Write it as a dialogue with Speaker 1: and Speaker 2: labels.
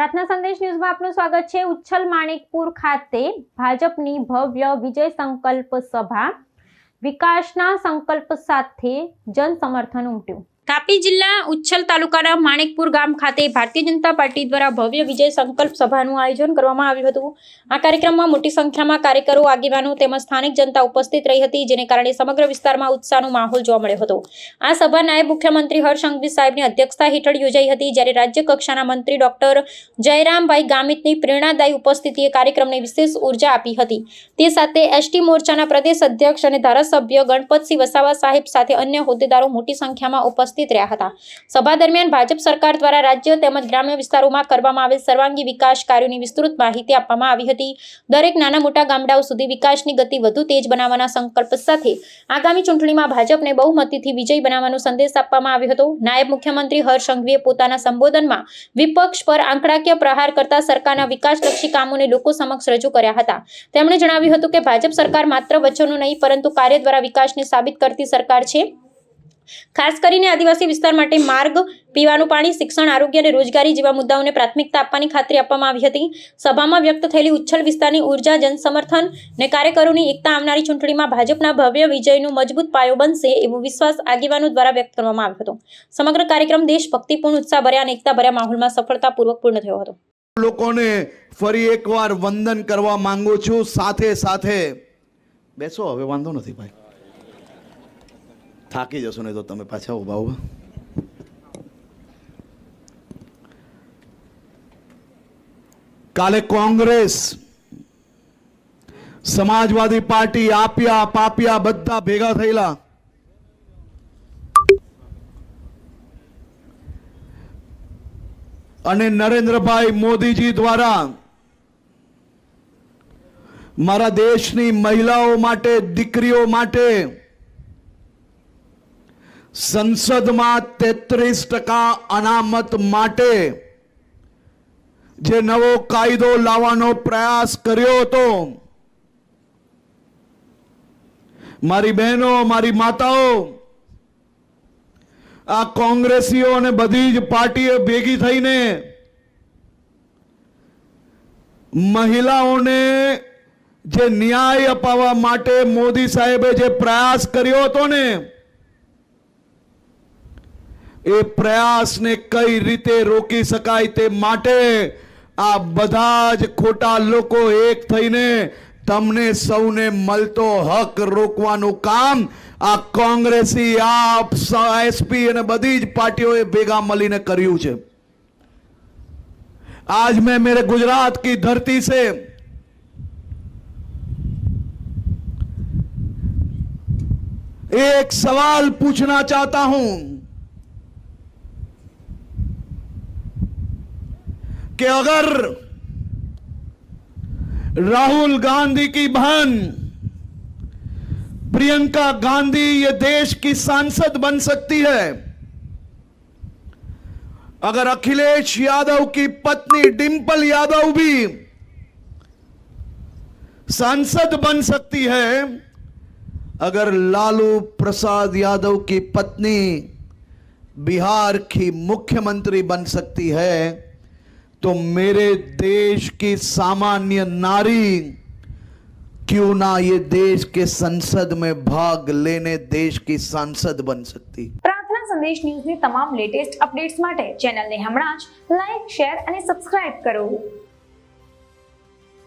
Speaker 1: પ્રાર્થના સંદેશ ન્યૂઝમાં આપનું સ્વાગત છે। ઉચ્છલ માણેકપુર ખાતે ભાજપની ભવ્ય વિજય સંકલ્પ સભા, વિકાસના સંકલ્પ સાથે જન સમર્થન ઉમટ્યું। તાપી જિલ્લા ઉચ્છલ તાલુકાના માણેકપુર ગામ ખાતે ભારતીય જનતા પાર્ટી દ્વારા ભવ્ય વિજય સંકલ્પ સભાનું આયોજન કરવામાં આવ્યું હતું। આ કાર્યક્રમમાં મોટી સંખ્યામાં કાર્યકરો, આગેવાનો તેમજ સ્થાનિક જનતા ઉપસ્થિત રહી હતી, જેને કારણે સમગ્ર વિસ્તારમાં ઉત્સાહનો માહોલ જોવા મળ્યો હતો। આ સભા નાયબ મુખ્યમંત્રી હર્ષ સંઘવી સાહેબની અધ્યક્ષતા હેઠળ યોજાઈ હતી, જ્યારે રાજ્ય કક્ષાના મંત્રી ડોક્ટર જયરામભાઈ ગામિતની પ્રેરણાદાયી ઉપસ્થિતિએ કાર્યક્રમને વિશેષ ઉર્જા આપી હતી। તે સાથે એસટી મોરચાના પ્રદેશ અધ્યક્ષ અને ધારાસભ્ય ગણપતસિંહ વસાવા સાહેબ સાથે અન્ય હોદ્દેદારો મોટી સંખ્યામાં ઉપસ્થિત રહ્યા હતા। સભા દરમિયાન ભાજપ સરકાર દ્વારા રાજ્ય તેમજ ગ્રામ્ય વિસ્તારોમાં કરવામાં આવેલ સર્વાંગી વિકાસ કાર્યોની વિસ્તૃત માહિતી આપવામાં આવી હતી। દરેક નાના મોટા ગામડાઓ સુધી વિકાસની ગતિ વધુ તેજ બનાવવાના સંકલ્પ સાથે આગામી ચૂંટણીમાં ભાજપને બહુમતીથી વિજય બનાવવાનો સંદેશ આપવામાં આવ્યો હતો। નાયબ મુખ્યમંત્રી હર્ષ સંઘવીએ પોતાના સંબોધનમાં વિપક્ષ પર આંકડાકીય પ્રહાર કરતા સરકારના વિકાસલક્ષી કામોને લોકો સમક્ષ રજૂ કર્યા હતા। તેમણે જણાવ્યું હતું કે ભાજપ સરકાર માત્ર વચનો નહીં પરંતુ કાર્ય દ્વારા વિકાસને સાબિત કરતી સરકાર છે। ખાસ કરીને આદિવાસી વિસ્તાર માટે માર્ગ, પીવાનું પાણી, શિક્ષણ, આરોગ્ય અને રોજગારી જેવા મુદ્દાઓને પ્રાથમિકતા આપવાની ખાતરી આપવામાં આવી હતી। સભામાં વ્યક્ત થયેલી ઉચ્છલ વિસ્તારની ઉર્જા, જનસમર્થન અને કાર્યકરોની એકતા આવનારી ચૂંટણીમાં ભાજપના ભવ્ય વિજયનો મજબૂત પાયો બનશે એવો વિશ્વાસ આગેવાનો દ્વારા વ્યક્ત કરવામાં આવ્યો હતો। સમગ્ર કાર્યક્રમ દેશભક્તિપૂર્ણ, ઉત્સાહભર્યા અને એકતાભર્યા માહોલમાં સફળતાપૂર્વક પૂર્ણ થયો હતો।
Speaker 2: લોકોને ફરી એકવાર વંદન કરવા માંગુ છું। સાથે સાથે બેસો, હવે વાંધો નથી ભાઈ, થાકી જશો નહીં તો તમે પાછા ઉભા ઉભા। કાલે કોંગ્રેસ, સમાજવાદી પાર્ટી, આપ્યા પાપ્યા બધા ભેગા થયેલા અને નરેન્દ્રભાઈ મોદીજી દ્વારા મારા દેશની મહિલાઓ માટે, દીકરીઓ માટે સંસદમાં 33% અનામત માટે જે નવો કાયદો લાવવાનો પ્રયાસ કર્યો હતો, મારી બહેનો, મારી માતાઓ, આ કોંગ્રેસીઓ અને બધી જ પાર્ટીએ ભેગી થઈને મહિલાઓને જે ન્યાય અપાવવા માટે મોદી સાહેબે જે પ્રયાસ કર્યો હતો ને, એ પ્રયાસને કઈ રીતે રોકી શકાય તે માટે આ બધા જ ખોટા લોકો એક થઈને તમને સૌને મળતો હક રોકવાનું કામ આ કોંગ્રેસી, આપ, એસપી અને બધી જ પાર્ટીઓએ ભેગા મળીને કર્યું છે। आज मैं मेरे गुजरात की धरती से एक सवाल पूछना चाहता हूं कि अगर राहुल गांधी की बहन प्रियंका गांधी ये देश की सांसद बन सकती है, अगर अखिलेश यादव की पत्नी डिंपल यादव भी सांसद बन सकती है, अगर लालू प्रसाद यादव की पत्नी बिहार की मुख्यमंत्री बन सकती है, तो मेरे देश की सामान्य नारी क्यों ना ये देश के संसद में भाग लेने देश की सांसद बन सकती।
Speaker 3: પ્રાર્થના સંદેશ ન્યૂઝની તમામ લેટેસ્ટ અપડેટ્સ માટે ચેનલને હમણાં જ લાઈક, શેર અને સબસ્ક્રાઇબ કરો।